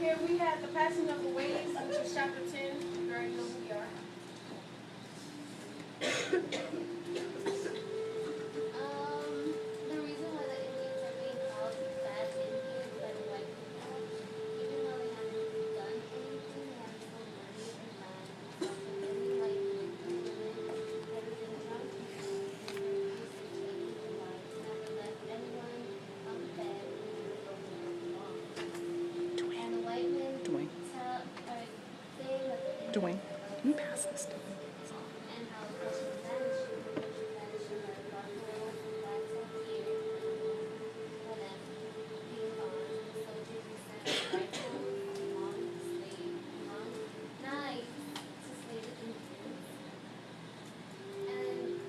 Here we had the passing of the ways, which is chapter 10. You already know who we are. The reason why the Indians are being called bad Indians by the white people, even though they haven't done anything, they have no money and land and stuff, and any white men and women that have been drunk and refused to change their lives, never left anyone on the bed when they were broken or wrong. And the white men Dwayne. tell, or say what the Indians Dwayne, can you pass this to me? and how the culture was vanishing, the culture vanishing by the buffalo, the blacks up here, for them being gone, the soldiers were sent with rifles along long knives to slay the Indians. And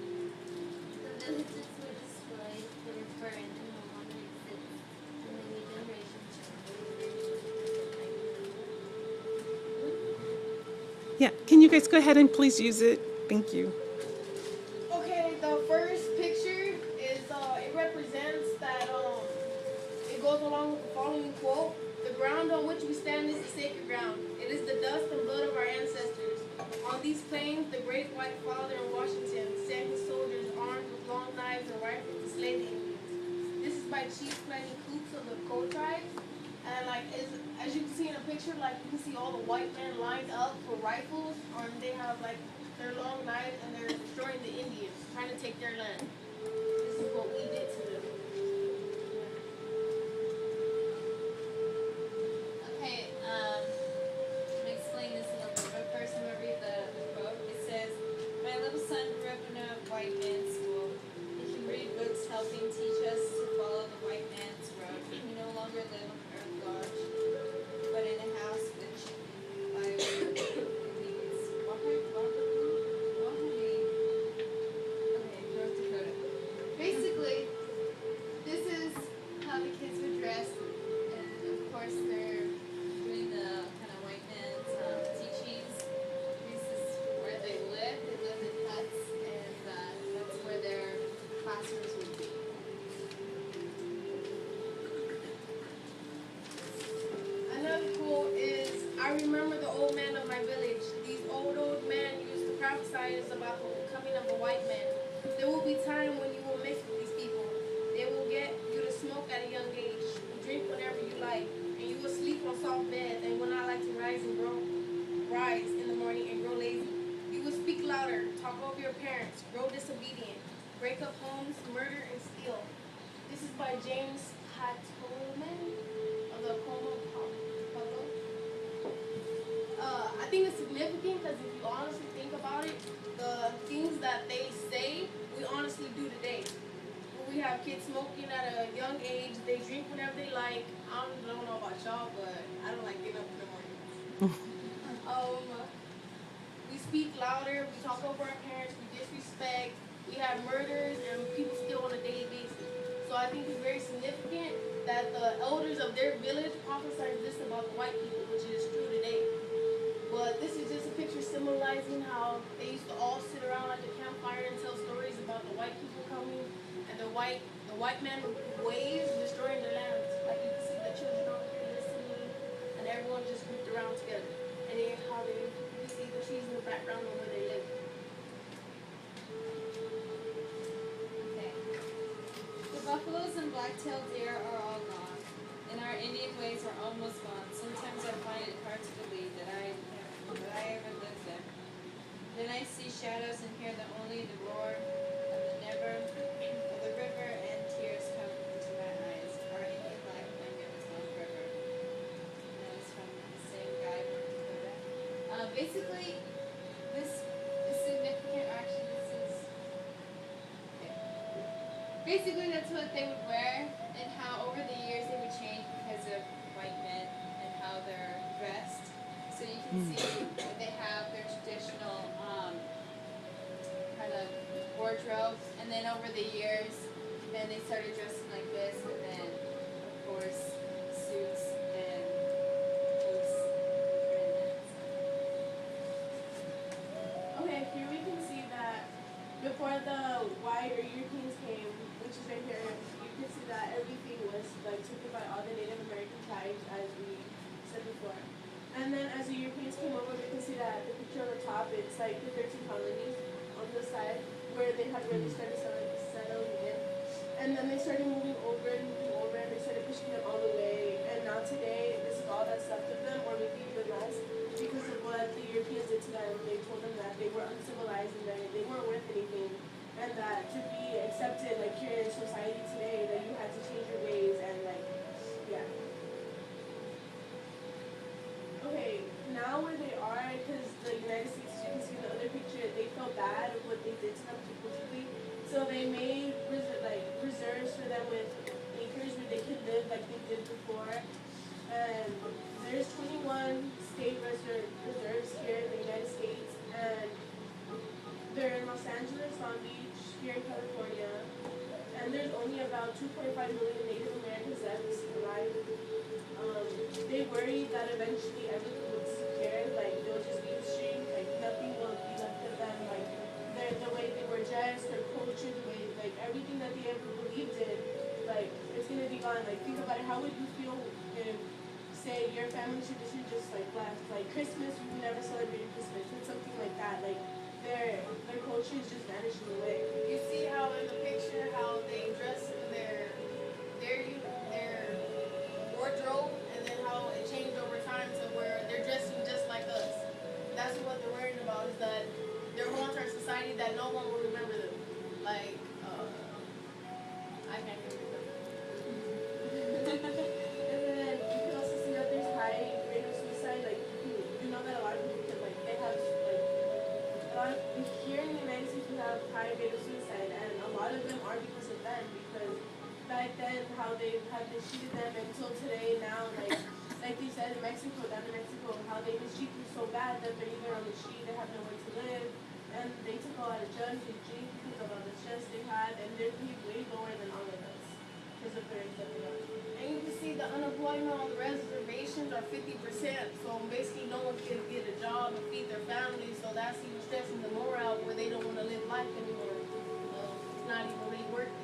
the villages were destroyed, they were burned and no longer exist. And the new generation Yeah, can you guys go ahead and please use it? Thank you. Okay, the first picture is it represents that it goes along with the following quote: "The ground on which we stand is the sacred ground. It is the dust and blood of our ancestors. On these plains, the great white father in Washington sent his soldiers armed with long knives and rifles to slay the Indians." This is by Chief Planning Coops of the Code Tribe. And as you can see in the picture, you can see all the white men lined up for rifles, or they have their long knives and they're destroying the Indians, trying to take their land. This is what we did to them. Okay, I'm gonna explain this a little bit, but first I'm gonna read the quote. It says, "My little son grew up in a white man's school. He can read books helping teach us to follow the white man's road. We no longer live on earth lodge, but in a house which I North Dakota." Basically, this is how the kids were dressed, and of course they're doing the kind of white man's teachings. This is where they live. They live in huts, and that's where their classrooms would be. Another quote is, "I remember the old man of my village. These old men used to prophesy about the coming of the white man. There will be time when you will mix with these people. They will get you to smoke at a young age, drink whenever you like, and you will sleep on soft beds and will not like to rise in the morning and grow lazy. You will speak louder, talk over your parents, grow disobedient, break up homes, murder, and steal." This is by James Patolman of the Como Pueblo. I think it's significant because if you honestly think about it, the things that they say, we honestly do today. When we have kids smoking at a young age, they drink whenever they like. I don't know about y'all, but I don't like getting up in the morning. We speak louder, we talk over our parents, we disrespect, we have murders, and people steal on a daily basis. So I think it's very significant that the elders of their village prophesied this about the white people, which is true today. But this is just a picture symbolizing how they used to all sit around at the campfire and tell stories about the white people coming and the white man waves destroying their lands. Like you can see the children over here listening, and everyone just grouped around together. And then how you can see the trees in the background of where they live. Okay. The buffaloes and black-tailed deer are all gone, and our Indian ways are almost gone. Sometimes I find it hard to believe that I ever lived there. Then I see shadows and hear only the roar of the river, and tears come into my eyes. Our Indian life blanket was gone forever. And that was from the same guy from Dakota. Basically, this is significant. Actually, this is okay. Basically, that's what they would wear, and how over the years they would change because of white men and how they're dressed. So you can see that they have their traditional kind of wardrobes, and then over the years, then they started dressing like this, and then of course suits and boots and that. Okay, here we can see that before the white or Europeans came, which is right here, you can see that everything was taken by all the Native American tribes, as we said before. before. And then as the Europeans came over, we can see that the picture on the top, it's like the 13 colonies on the side where they started settling in. And then they started moving over, and they started pushing them all the way. And now today, this is all that's left of them, or maybe even less, because of what the Europeans did to them. They told them that they were uncivilized and that they weren't worth anything. And that to be accepted, like here in society today, that you had to change your ways and like, yeah. Okay, now where they are, because the United States, as you can see in the other picture, they felt bad of what they did to them politically. So they made reserves for them with acres where they could live like they did before. And there's 21 state reserves here in the United States, and they're in Los Angeles, Long Beach, here in California. And there's only about 2.5 million Native Americans left alive. They worry that eventually everything will disappear, like they'll just be extinct, like nothing will be left of them, like the way they were dressed, their culture, the way, like everything that they ever believed in, like it's gonna be gone. Like think about it, how would you feel if, say, your family tradition just like left, like Christmas, we never celebrated Christmas, it's something like that, like their culture is just vanishing away. You see how in the picture how they dress in their wardrobe, and then how it changed over time to where they're dressing just like us. That's what they're worrying about, is that they're going to our society that no one will remember them. Like, I can't remember them. And then you can also see that there's high rate of suicide. Like you know that a lot of people can, like they have like a lot of here in the United States we have high rate of suicide, and a lot of them are because of them. Because back then how they had mistreated them until today now, like they said in Mexico, down in Mexico, how they mistreat them so bad that they're either on the street, they have nowhere to live, and they took a lot of drugs and drink because of all the stress they had, and they're paid way lower than all of us because of their stuff. And you can see the unemployment on the reservations are 50%. So basically no one can get a job and feed their families. So that's even stressing the morale where they don't want to live life anymore. So it's not even really worth it.